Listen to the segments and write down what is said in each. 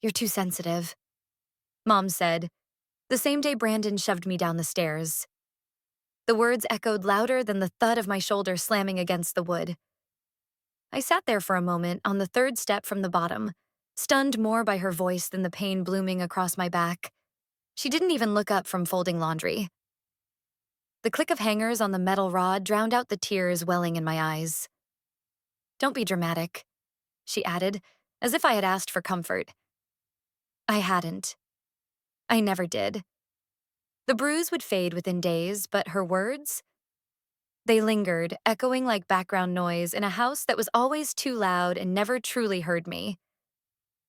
You're too sensitive, Mom said, the same day Brandon shoved me down the stairs. The words echoed louder than the thud of my shoulder slamming against the wood. I sat there for a moment on the third step from the bottom, stunned more by her voice than the pain blooming across my back. She didn't even look up from folding laundry. The click of hangers on the metal rod drowned out the tears welling in my eyes. Don't be dramatic, she added, as if I had asked for comfort. I hadn't. I never did. The bruise would fade within days, but her words? They lingered, echoing like background noise in a house that was always too loud and never truly heard me.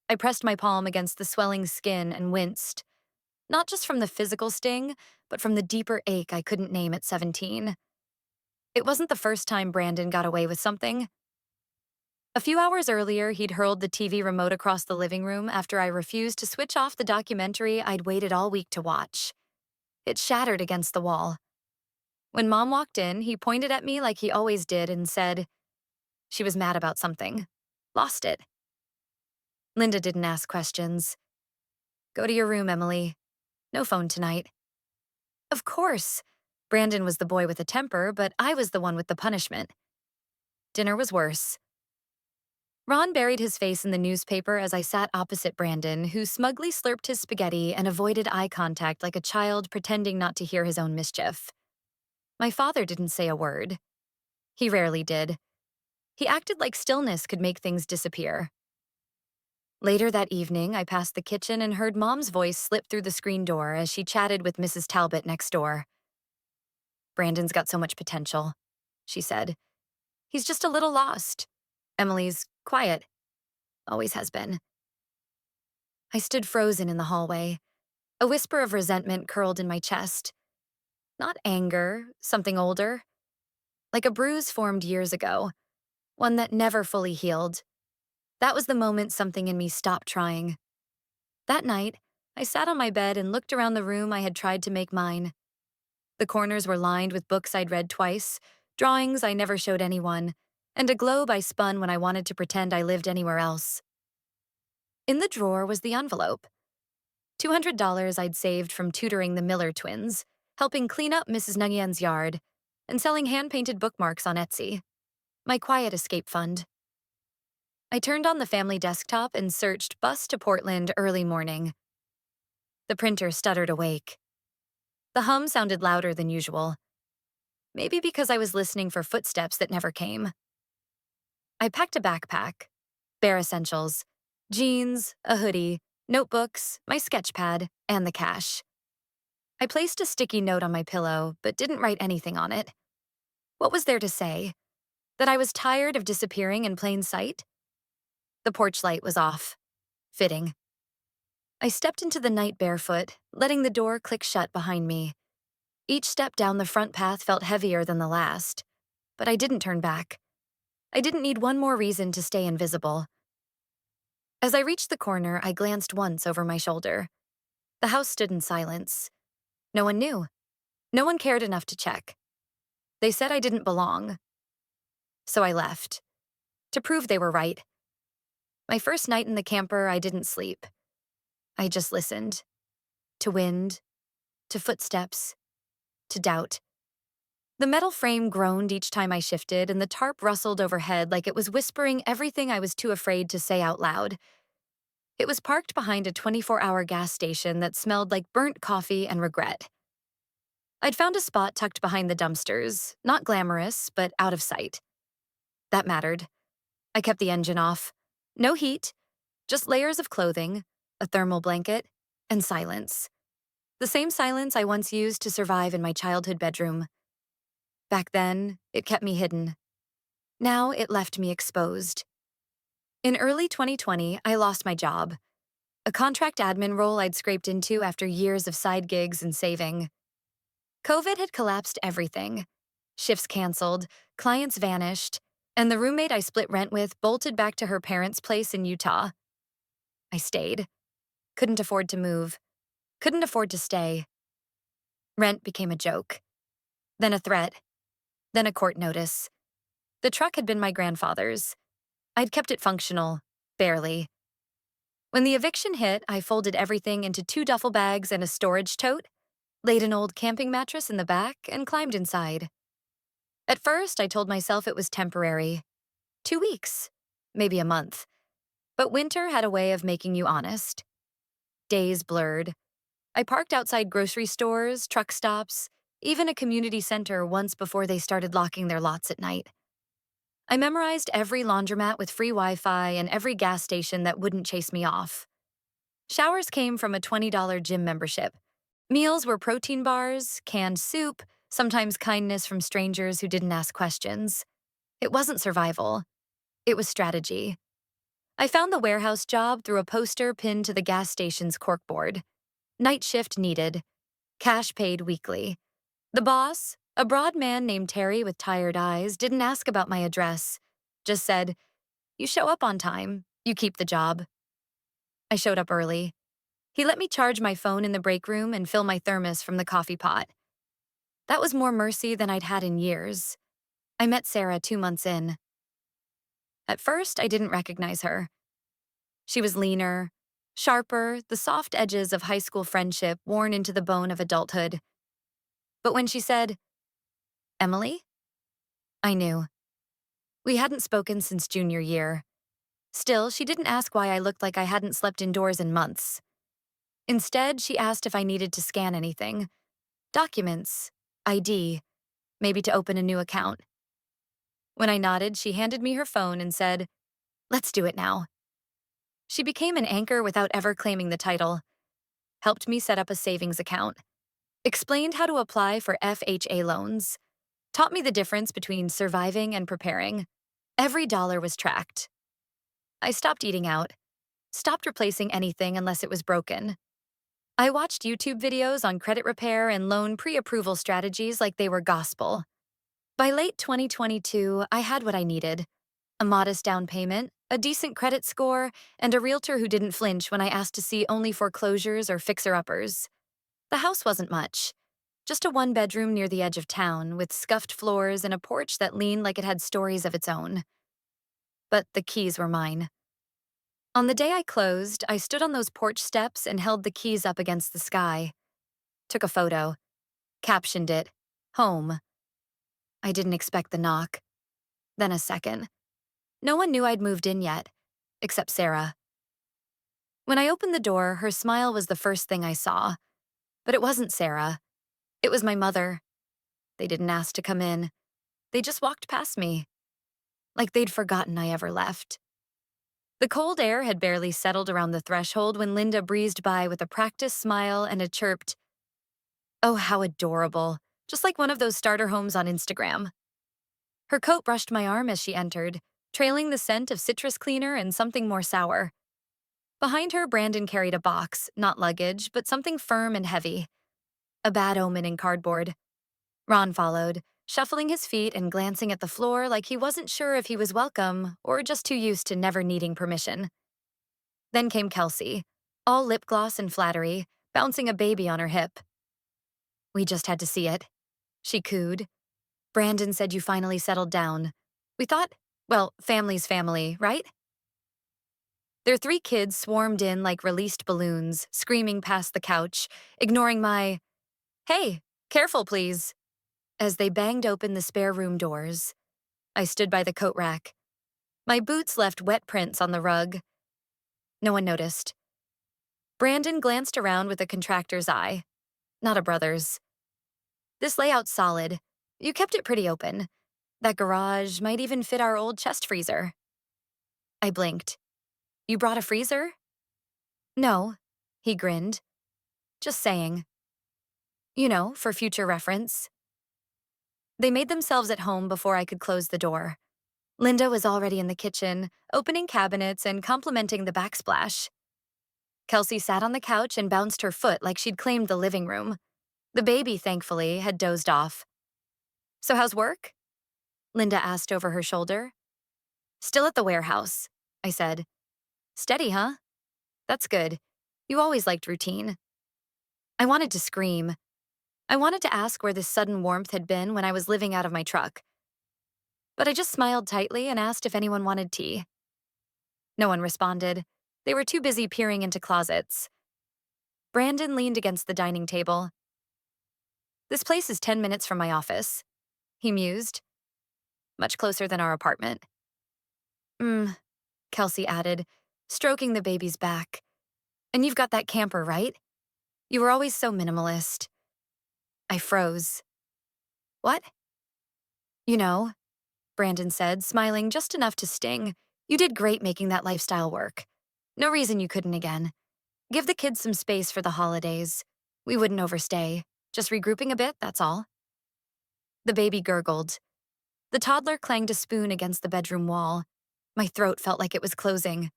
I pressed my palm against the swelling skin and winced, not just from the physical sting, but from the deeper ache I couldn't name at 17. It wasn't the first time Brandon got away with something. A few hours earlier, he'd hurled the TV remote across the living room after I refused to switch off the documentary I'd waited all week to watch. It shattered against the wall. When Mom walked in, he pointed at me like he always did and said, she was mad about something. Lost it. Linda didn't ask questions. Go to your room, Emily. No phone tonight. Of course. Brandon was the boy with a temper, but I was the one with the punishment. Dinner was worse. Ron buried his face in the newspaper as I sat opposite Brandon, who smugly slurped his spaghetti and avoided eye contact like a child pretending not to hear his own mischief. My father didn't say a word. He rarely did. He acted like stillness could make things disappear. Later that evening, I passed the kitchen and heard Mom's voice slip through the screen door as she chatted with Mrs. Talbot next door. Brandon's got so much potential, she said. He's just a little lost. Emily's quiet. Always has been. I stood frozen in the hallway. A whisper of resentment curled in my chest. Not anger, something older. Like a bruise formed years ago. One that never fully healed. That was the moment something in me stopped trying. That night, I sat on my bed and looked around the room I had tried to make mine. The corners were lined with books I'd read twice, drawings I never showed anyone, and a globe I spun when I wanted to pretend I lived anywhere else. In the drawer was the envelope. $200 I'd saved from tutoring the Miller twins, helping clean up Mrs. Nuggian's yard, and selling hand-painted bookmarks on Etsy. My quiet escape fund. I turned on the family desktop and searched bus to Portland early morning. The printer stuttered awake. The hum sounded louder than usual. Maybe because I was listening for footsteps that never came. I packed a backpack, bare essentials, jeans, a hoodie, notebooks, my sketch pad, and the cash. I placed a sticky note on my pillow, but didn't write anything on it. What was there to say? That I was tired of disappearing in plain sight? The porch light was off. Fitting. I stepped into the night barefoot, letting the door click shut behind me. Each step down the front path felt heavier than the last, but I didn't turn back. I didn't need one more reason to stay invisible. As I reached the corner, I glanced once over my shoulder. The house stood in silence. No one knew. No one cared enough to check. They said I didn't belong. So I left. To prove they were right. My first night in the camper, I didn't sleep. I just listened. To wind, to footsteps, to doubt. The metal frame groaned each time I shifted, and the tarp rustled overhead like it was whispering everything I was too afraid to say out loud. It was parked behind a 24-hour gas station that smelled like burnt coffee and regret. I'd found a spot tucked behind the dumpsters, not glamorous, but out of sight. That mattered. I kept the engine off. No heat, just layers of clothing, a thermal blanket, and silence. The same silence I once used to survive in my childhood bedroom. Back then, it kept me hidden. Now it left me exposed. In early 2020, I lost my job. A contract admin role I'd scraped into after years of side gigs and saving. COVID had collapsed everything. Shifts canceled, clients vanished, and the roommate I split rent with bolted back to her parents' place in Utah. I stayed. Couldn't afford to move. Couldn't afford to stay. Rent became a joke. Then a threat. Then a court notice. The truck had been my grandfather's. I'd kept it functional, barely. When the eviction hit, I folded everything into 2 duffel bags and a storage tote, laid an old camping mattress in the back, and climbed inside. At first, I told myself it was temporary. 2 weeks, maybe a month. But winter had a way of making you honest. Days blurred. I parked outside grocery stores, truck stops, even a community center once before they started locking their lots at night. I memorized every laundromat with free Wi-Fi and every gas station that wouldn't chase me off. Showers came from a $20 gym membership. Meals were protein bars, canned soup, sometimes kindness from strangers who didn't ask questions. It wasn't survival. It was strategy. I found the warehouse job through a poster pinned to the gas station's corkboard. Night shift needed. Cash paid weekly. The boss, a broad man named Terry with tired eyes, didn't ask about my address. Just said, "You show up on time, you keep the job." I showed up early. He let me charge my phone in the break room and fill my thermos from the coffee pot. That was more mercy than I'd had in years. I met Sarah 2 months in. At first, I didn't recognize her. She was leaner, sharper, the soft edges of high school friendship worn into the bone of adulthood. But when she said, "Emily?" I knew. We hadn't spoken since junior year. Still, she didn't ask why I looked like I hadn't slept indoors in months. Instead, she asked if I needed to scan anything. Documents, ID, maybe to open a new account. When I nodded, she handed me her phone and said, "Let's do it now." She became an anchor without ever claiming the title, helped me set up a savings account, explained how to apply for FHA loans, taught me the difference between surviving and preparing. Every dollar was tracked. I stopped eating out, stopped replacing anything unless it was broken. I watched YouTube videos on credit repair and loan pre-approval strategies like they were gospel. By late 2022, I had what I needed: a modest down payment, a decent credit score, and a realtor who didn't flinch when I asked to see only foreclosures or fixer-uppers. The house wasn't much. Just a 1-bedroom near the edge of town with scuffed floors and a porch that leaned like it had stories of its own. But the keys were mine. On the day I closed, I stood on those porch steps and held the keys up against the sky. Took a photo. Captioned it, "Home." I didn't expect the knock. Then a second. No one knew I'd moved in yet, except Sarah. When I opened the door, her smile was the first thing I saw. But it wasn't Sarah. It was my mother. They didn't ask to come in. They just walked past me, like they'd forgotten I ever left. The cold air had barely settled around the threshold when Linda breezed by with a practiced smile and a chirped, "Oh, how adorable," just like one of those starter homes on Instagram. Her coat brushed my arm as she entered, trailing the scent of citrus cleaner and something more sour. Behind her, Brandon carried a box, not luggage, but something firm and heavy. A bad omen in cardboard. Ron followed, shuffling his feet and glancing at the floor like he wasn't sure if he was welcome or just too used to never needing permission. Then came Kelsey, all lip gloss and flattery, bouncing a baby on her hip. "We just had to see it," she cooed. "Brandon said you finally settled down. We thought, well, family's family, right?" Their 3 kids swarmed in like released balloons, screaming past the couch, ignoring my, "Hey, careful please," as they banged open the spare room doors. I stood by the coat rack. My boots left wet prints on the rug. No one noticed. Brandon glanced around with a contractor's eye, not a brother's. "This layout's solid. You kept it pretty open. That garage might even fit our old chest freezer." I blinked. "You brought a freezer?" "No," he grinned. "Just saying. You know, for future reference." They made themselves at home before I could close the door. Linda was already in the kitchen, opening cabinets and complimenting the backsplash. Kelsey sat on the couch and bounced her foot like she'd claimed the living room. The baby, thankfully, had dozed off. "So how's work?" Linda asked over her shoulder. "Still at the warehouse," I said. "Steady, huh? That's good. You always liked routine." I wanted to scream. I wanted to ask where this sudden warmth had been when I was living out of my truck. But I just smiled tightly and asked if anyone wanted tea. No one responded. They were too busy peering into closets. Brandon leaned against the dining table. This place is 10 minutes from my office, he mused. Much closer than our apartment. Kelsey added, stroking the baby's back. And you've got that camper, right? You were always so minimalist. I froze. What? You know, Brandon said, smiling just enough to sting. You did great making that lifestyle work. No reason you couldn't again. Give the kids some space for the holidays. We wouldn't overstay. Just regrouping a bit, that's all. The baby gurgled. The toddler clanged a spoon against the bedroom wall. My throat felt like it was closing.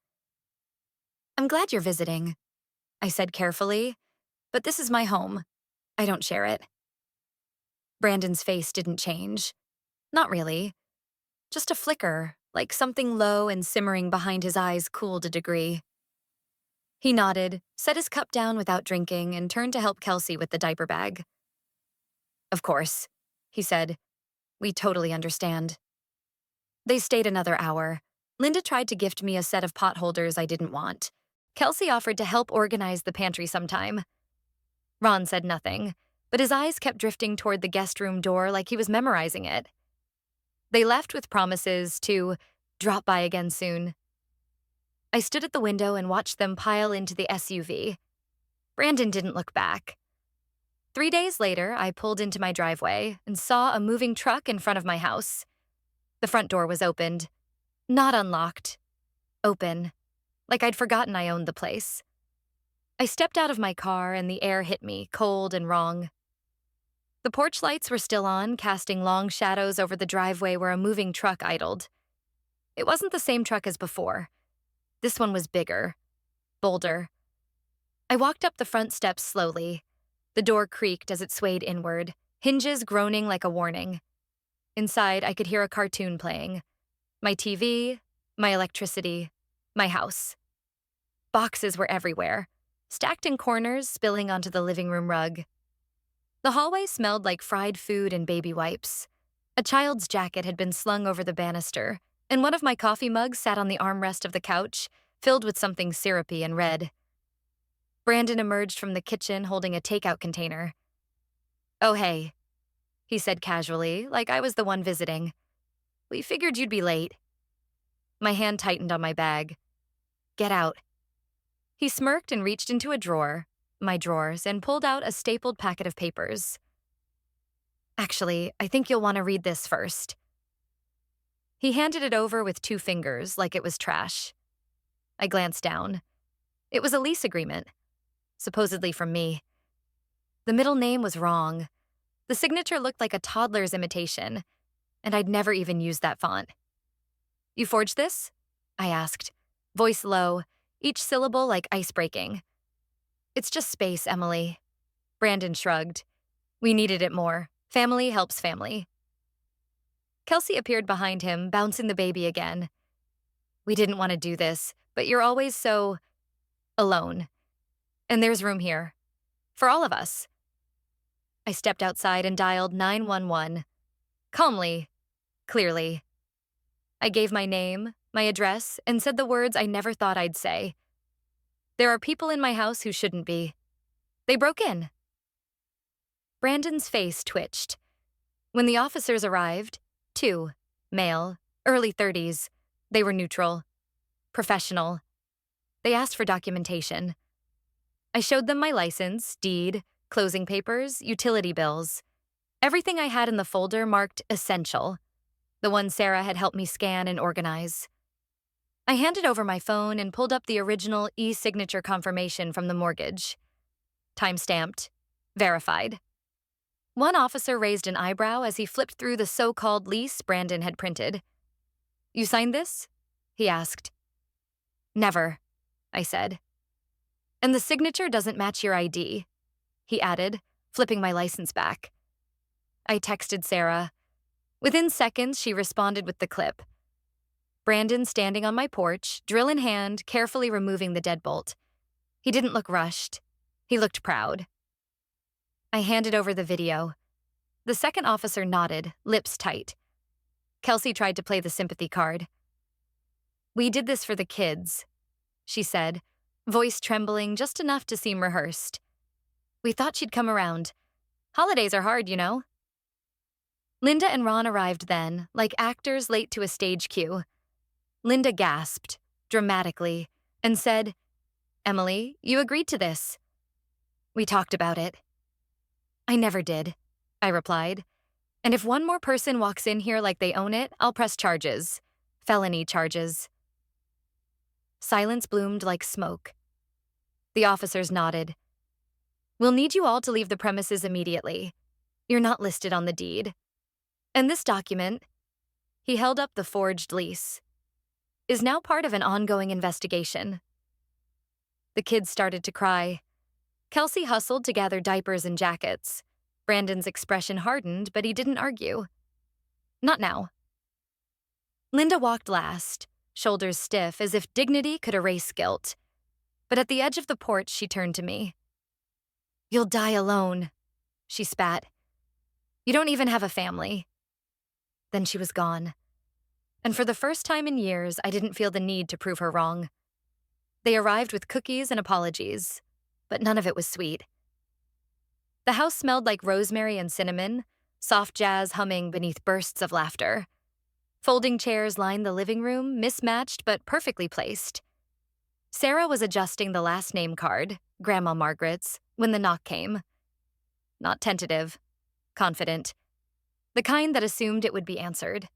I'm glad you're visiting, I said carefully, but this is my home. I don't share it. Brandon's face didn't change. Not really. Just a flicker, like something low and simmering behind his eyes cooled a degree. He nodded, set his cup down without drinking, and turned to help Kelsey with the diaper bag. Of course, he said. We totally understand. They stayed another hour. Linda tried to gift me a set of pot holders I didn't want. Kelsey offered to help organize the pantry sometime. Ron said nothing, but his eyes kept drifting toward the guest room door like he was memorizing it. They left with promises to drop by again soon. I stood at the window and watched them pile into the SUV. Brandon didn't look back. 3 days later, I pulled into my driveway and saw a moving truck in front of my house. The front door was opened. Not unlocked. Open. Like I'd forgotten I owned the place. I stepped out of my car and the air hit me, cold and wrong. The porch lights were still on, casting long shadows over the driveway where a moving truck idled. It wasn't the same truck as before. This one was bigger, bolder. I walked up the front steps slowly. The door creaked as it swayed inward, hinges groaning like a warning. Inside, I could hear a cartoon playing. My TV, my electricity, my house. Boxes were everywhere, stacked in corners, spilling onto the living room rug. The hallway smelled like fried food and baby wipes. A child's jacket had been slung over the banister, and one of my coffee mugs sat on the armrest of the couch, filled with something syrupy and red. Brandon emerged from the kitchen holding a takeout container. Oh, hey, he said casually, like I was the one visiting. We figured you'd be late. My hand tightened on my bag. Get out. He smirked and reached into a drawer, my drawers, and pulled out a stapled packet of papers. Actually, I think you'll want to read this first. He handed it over with 2 fingers, like it was trash. I glanced down. It was a lease agreement, supposedly from me. The middle name was wrong. The signature looked like a toddler's imitation, and I'd never even used that font. You forged this? I asked, voice low, each syllable like ice breaking. It's just space, Emily. Brandon shrugged. We needed it more. Family helps family. Kelsey appeared behind him, bouncing the baby again. We didn't want to do this, but you're always so alone. And there's room here. For all of us. I stepped outside and dialed 911. Calmly. Clearly. I gave my name, my address, and said the words I never thought I'd say. There are people in my house who shouldn't be. They broke in. Brandon's face twitched. When the officers arrived, 2, male, early 30s, they were neutral, professional. They asked for documentation. I showed them my license, deed, closing papers, utility bills. Everything I had in the folder marked essential, the one Sarah had helped me scan and organize. I handed over my phone and pulled up the original e-signature confirmation from the mortgage. Time-stamped, verified. One officer raised an eyebrow as he flipped through the so-called lease Brandon had printed. You signed this? He asked. Never, I said. And the signature doesn't match your ID, he added, flipping my license back. I texted Sarah. Within seconds, she responded with the clip. Brandon standing on my porch, drill in hand, carefully removing the deadbolt. He didn't look rushed. He looked proud. I handed over the video. The second officer nodded, lips tight. Kelsey tried to play the sympathy card. We did this for the kids, she said, voice trembling just enough to seem rehearsed. We thought she'd come around. Holidays are hard, you know. Linda and Ron arrived then, like actors late to a stage cue. Linda gasped, dramatically, and said, Emily, you agreed to this. We talked about it. I never did, I replied. And if one more person walks in here like they own it, I'll press charges. Felony charges. Silence bloomed like smoke. The officers nodded. We'll need you all to leave the premises immediately. You're not listed on the deed. And this document, he held up the forged lease, is now part of an ongoing investigation. The kids started to cry. Kelsey hustled to gather diapers and jackets. Brandon's expression hardened, but he didn't argue. Not now. Linda walked last, shoulders stiff as if dignity could erase guilt. But at the edge of the porch, she turned to me. You'll die alone, she spat. You don't even have a family. Then she was gone. And for the first time in years, I didn't feel the need to prove her wrong. They arrived with cookies and apologies, but none of it was sweet. The house smelled like rosemary and cinnamon, soft jazz humming beneath bursts of laughter. Folding chairs lined the living room, mismatched but perfectly placed. Sarah was adjusting the last name card, Grandma Margaret's, when the knock came. Not tentative, confident. The kind that assumed it would be answered.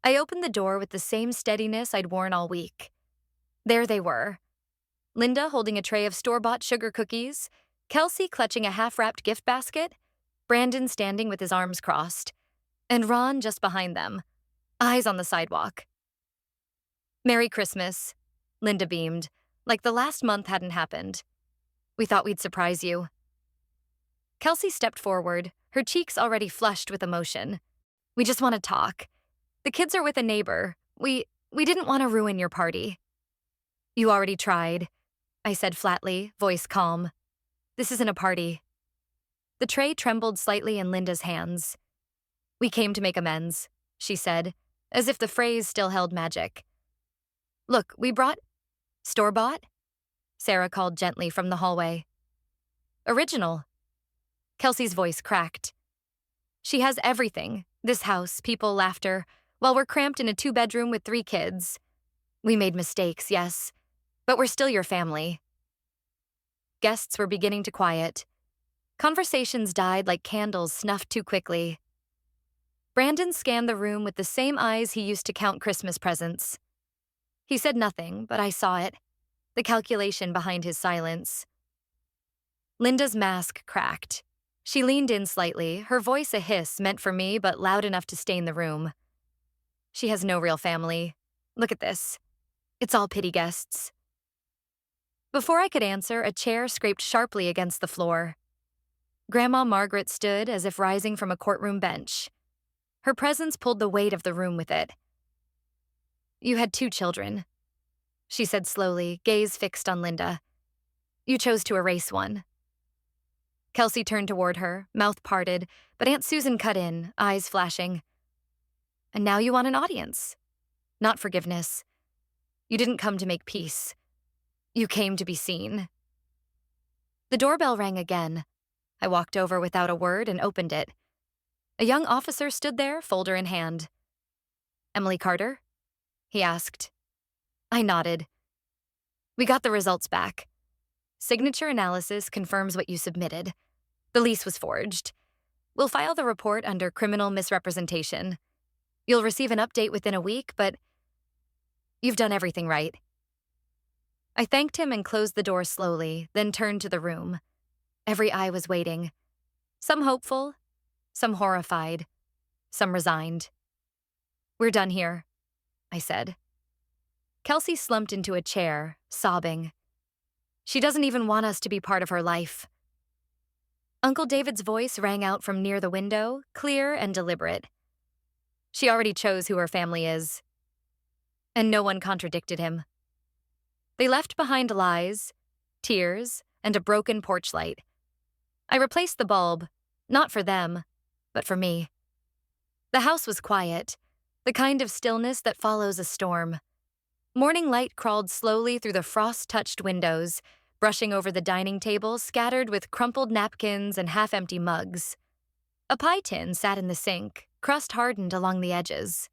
I opened the door with the same steadiness I'd worn all week. There they were. Linda holding a tray of store-bought sugar cookies, Kelsey clutching a half-wrapped gift basket, Brandon standing with his arms crossed, and Ron just behind them, eyes on the sidewalk. Merry Christmas, Linda beamed, like the last month hadn't happened. We thought we'd surprise you. Kelsey stepped forward, her cheeks already flushed with emotion. We just want to talk. The kids are with a neighbor. We didn't want to ruin your party. You already tried, I said flatly, voice calm. This isn't a party. The tray trembled slightly in Linda's hands. We came to make amends, she said, as if the phrase still held magic. Look, we brought... Store-bought? Sarah called gently from the hallway. Original. Kelsey's voice cracked. She has everything, this house, people, laughter, while we're cramped in a 2-bedroom with 3 kids. We made mistakes, yes, but we're still your family. Guests were beginning to quiet. Conversations died like candles snuffed too quickly. Brandon scanned the room with the same eyes he used to count Christmas presents. He said nothing, but I saw it, the calculation behind his silence. Linda's mask cracked. She leaned in slightly, her voice a hiss meant for me but loud enough to stain the room. She has no real family. Look at this. It's all pity guests. Before I could answer, a chair scraped sharply against the floor. Grandma Margaret stood as if rising from a courtroom bench. Her presence pulled the weight of the room with it. You had 2 children, she said slowly, gaze fixed on Linda. You chose to erase one. Kelsey turned toward her, mouth parted, but Aunt Susan cut in, eyes flashing. And now you want an audience. Not forgiveness. You didn't come to make peace. You came to be seen. The doorbell rang again. I walked over without a word and opened it. A young officer stood there, folder in hand. Emily Carter? He asked. I nodded. We got the results back. Signature analysis confirms what you submitted. The lease was forged. We'll file the report under criminal misrepresentation. You'll receive an update within a week, but you've done everything right. I thanked him and closed the door slowly, then turned to the room. Every eye was waiting. Some hopeful, some horrified, some resigned. We're done here, I said. Kelsey slumped into a chair, sobbing. She doesn't even want us to be part of her life. Uncle David's voice rang out from near the window, clear and deliberate. She already chose who her family is. And no one contradicted him. They left behind lies, tears, and a broken porch light. I replaced the bulb, not for them, but for me. The house was quiet, the kind of stillness that follows a storm. Morning light crawled slowly through the frost-touched windows, brushing over the dining table scattered with crumpled napkins and half-empty mugs. A pie tin sat in the sink, crust hardened along the edges.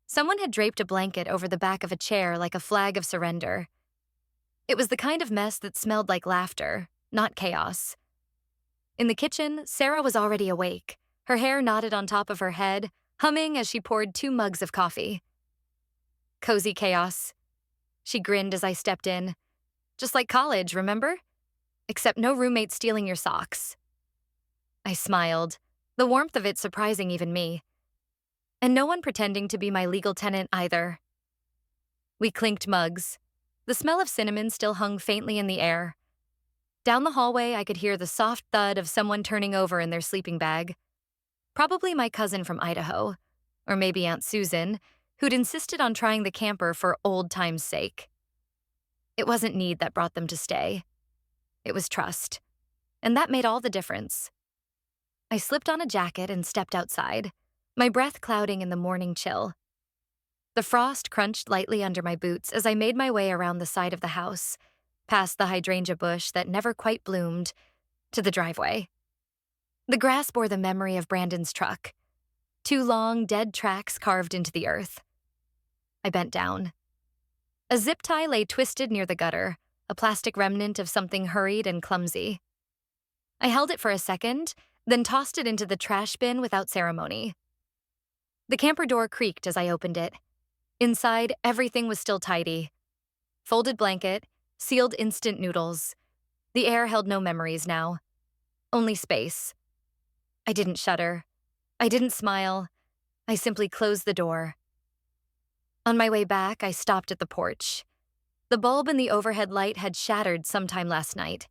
Someone had draped a blanket over the back of a chair like a flag of surrender. It was the kind of mess that smelled like laughter, not chaos. In the kitchen, Sarah was already awake, her hair knotted on top of her head, humming as she poured 2 mugs of coffee. Cozy chaos. She grinned as I stepped in. Just like college, remember? Except no roommate stealing your socks. I smiled, the warmth of it surprising even me. And no one pretending to be my legal tenant either. We clinked mugs. The smell of cinnamon still hung faintly in the air. Down the hallway, I could hear the soft thud of someone turning over in their sleeping bag. Probably my cousin from Idaho, or maybe Aunt Susan, who'd insisted on trying the camper for old time's sake. It wasn't need that brought them to stay. It was trust. And that made all the difference. I slipped on a jacket and stepped outside, my breath clouding in the morning chill. The frost crunched lightly under my boots as I made my way around the side of the house, past the hydrangea bush that never quite bloomed, to the driveway. The grass bore the memory of Brandon's truck, 2 long, dead tracks carved into the earth. I bent down. A zip tie lay twisted near the gutter, a plastic remnant of something hurried and clumsy. I held it for a second, then tossed it into the trash bin without ceremony. The camper door creaked as I opened it. Inside, everything was still tidy. Folded blanket, sealed instant noodles. The air held no memories now. Only space. I didn't shudder. I didn't smile. I simply closed the door. On my way back, I stopped at the porch. The bulb in the overhead light had shattered sometime last night.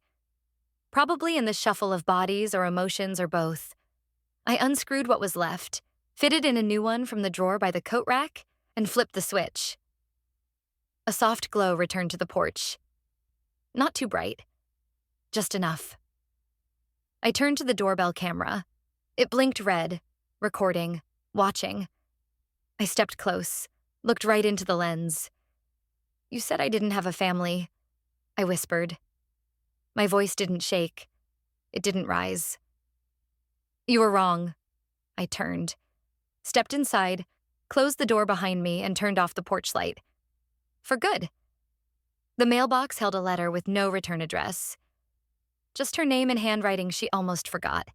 Probably in the shuffle of bodies or emotions or both. I unscrewed what was left, fitted in a new one from the drawer by the coat rack, and flipped the switch. A soft glow returned to the porch. Not too bright. Just enough. I turned to the doorbell camera. It blinked red, recording, watching. I stepped close, looked right into the lens. "You said I didn't have a family," I whispered. My voice didn't shake. It didn't rise. "You were wrong." I turned, stepped inside, closed the door behind me, and turned off the porch light. For good. The mailbox held a letter with no return address. Just her name and handwriting she almost forgot.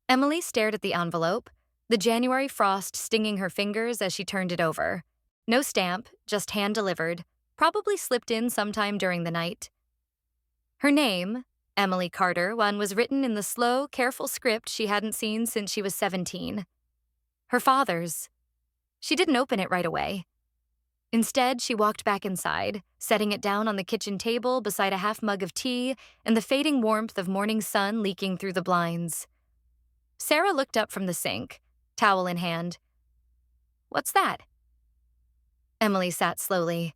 Emily stared at the envelope, the January frost stinging her fingers as she turned it over. No stamp, just hand-delivered, probably slipped in sometime during the night. Her name, Emily Carter, was written in the slow, careful script she hadn't seen since she was 17. Her father's. She didn't open it right away. Instead, she walked back inside, setting it down on the kitchen table beside a half mug of tea and the fading warmth of morning sun leaking through the blinds. Sarah looked up from the sink, towel in hand. "What's that?" Emily sat slowly.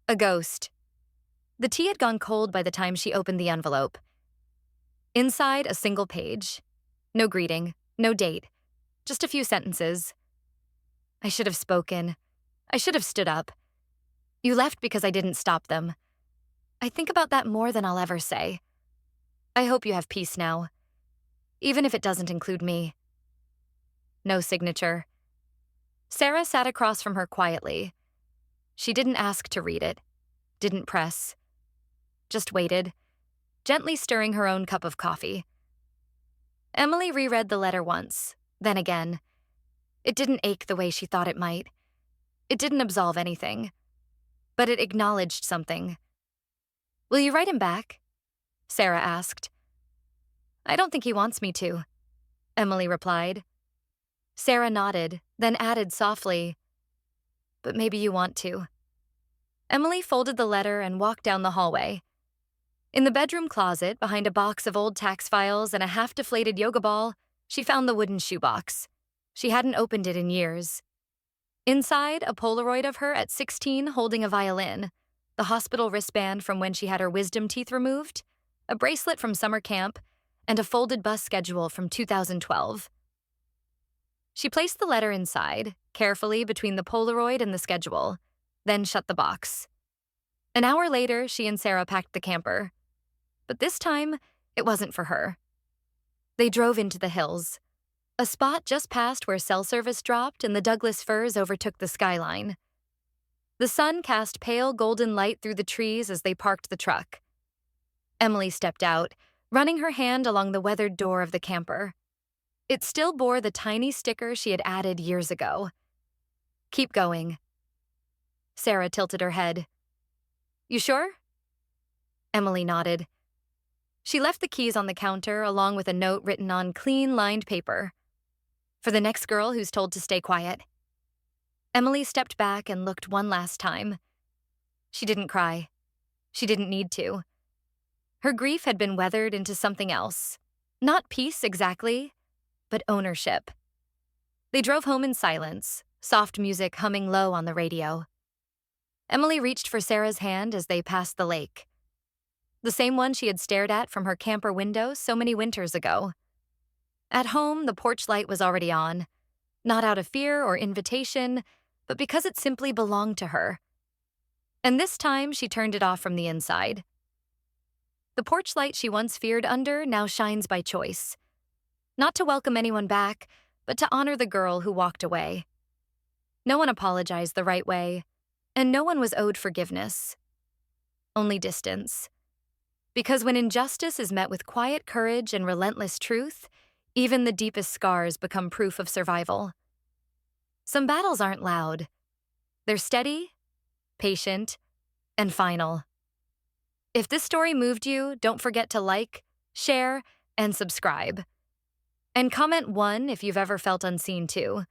A ghost. The tea had gone cold by the time she opened the envelope. Inside, a single page. No greeting, no date, just a few sentences. I should have spoken. I should have stood up. "You left because I didn't stop them. I think about that more than I'll ever say. I hope you have peace now, even if it doesn't include me." No signature. Sarah sat across from her quietly. She didn't ask to read it, didn't press. Just waited, gently stirring her own cup of coffee. Emily reread the letter once, then again. It didn't ache the way she thought it might. It didn't absolve anything. But it acknowledged something. "Will you write him back?" Sarah asked. "I don't think he wants me to," Emily replied. Sarah nodded, then added softly, "But maybe you want to." Emily folded the letter and walked down the hallway. In the bedroom closet, behind a box of old tax files and a half-deflated yoga ball, she found the wooden shoebox. She hadn't opened it in years. Inside, a Polaroid of her at 16 holding a violin, the hospital wristband from when she had her wisdom teeth removed, a bracelet from summer camp, and a folded bus schedule from 2012. She placed the letter inside, carefully between the Polaroid and the schedule. then shut the box. An hour later, she and Sarah packed the camper. But this time, it wasn't for her. They drove into the hills, a spot just past where cell service dropped and the Douglas firs overtook the skyline. The sun cast pale golden light through the trees as they parked the truck. Emily stepped out, running her hand along the weathered door of the camper. It still bore the tiny sticker she had added years ago. "Keep going." Sarah tilted her head. "You sure?" Emily nodded. She left the keys on the counter along with a note written on clean, lined paper. "For the next girl who's told to stay quiet." Emily stepped back and looked one last time. She didn't cry. She didn't need to. Her grief had been weathered into something else. Not peace exactly, but ownership. They drove home in silence, soft music humming low on the radio. Emily reached for Sarah's hand as they passed the lake. The same one she had stared at from her camper window so many winters ago. At home, the porch light was already on, not out of fear or invitation, but because it simply belonged to her. And this time, she turned it off from the inside. The porch light she once feared under now shines by choice. Not to welcome anyone back, but to honor the girl who walked away. No one apologized the right way, and no one was owed forgiveness. Only distance. Because when injustice is met with quiet courage and relentless truth, even the deepest scars become proof of survival. Some battles aren't loud. They're steady, patient, and final. If this story moved you, don't forget to like, share, and subscribe. And comment 1 if you've ever felt unseen too.